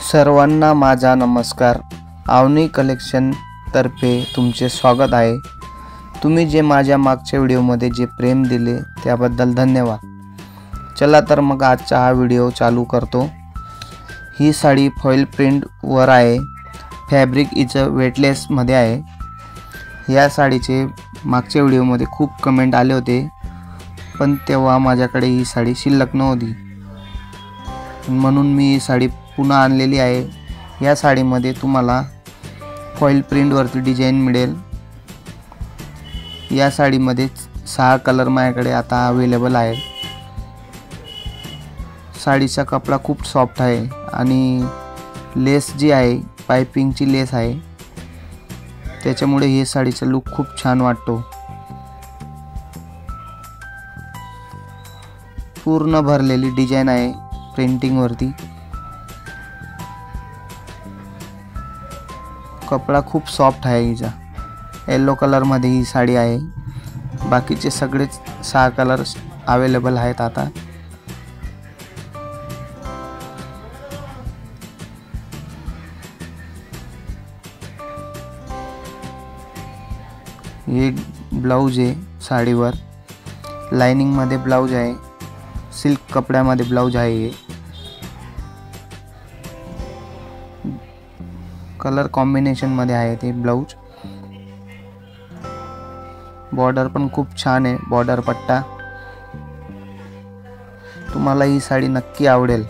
सर्वांना माझा नमस्कार। आवनी कलेक्शन तर्फे तुमचे स्वागत आहे। तुम्ही जे माझ्या मागच्या व्हिडिओमध्ये जे प्रेम दिले त्याबद्दल धन्यवाद। चला तर मग आजचा हा व्हिडिओ चालू करतो। ही साडी फॉइल प्रिंट वर आहे। फॅब्रिक इचं वेटलेस मध्ये आहे। या साडीचे मागच्या व्हिडिओमध्ये खूप कमेंट आले होते, पण तेव्हा माझ्याकडे ही साडी शिल्लक नव्हती, म्हणून मी ही साडी पुन्हा आणलेली आहे। या साडीमध्ये तुम्हाला फॉइल प्रिंट वरती डिझाइन मिळेल। या साडीमध्ये 6 कलर माझ्याकडे आता अवेलेबल आहे। साडीचा कपडा खूप सॉफ्ट आहे आणि लेस जी आहे पाइपिंगची लेस आहे, त्याच्यामुळे ही साडीचा लुक खूप छान वाटतो। पूर्ण भरलेली डिझाइन आहे प्रिंटिंग वरती। कपडा खूप सॉफ्ट आहे हिचा। येलो कलर मध्ये ही साडी आहे। बाकीचे सगळेच 6 कलर अवेलेबल आहेत आता। हे ब्लाउज आहे साडीवर, लाइनिंग मध्ये ब्लाउज आहे, सिल्क कपड्यामध्ये ब्लाउज आहे। कलर कॉम्बिनेशन मध्ये आहे ते ब्लाउज। बॉर्डर पण खूप छान आहे, बॉर्डर पट्टा। तुम्हाला ही साडी नक्की आवडेल।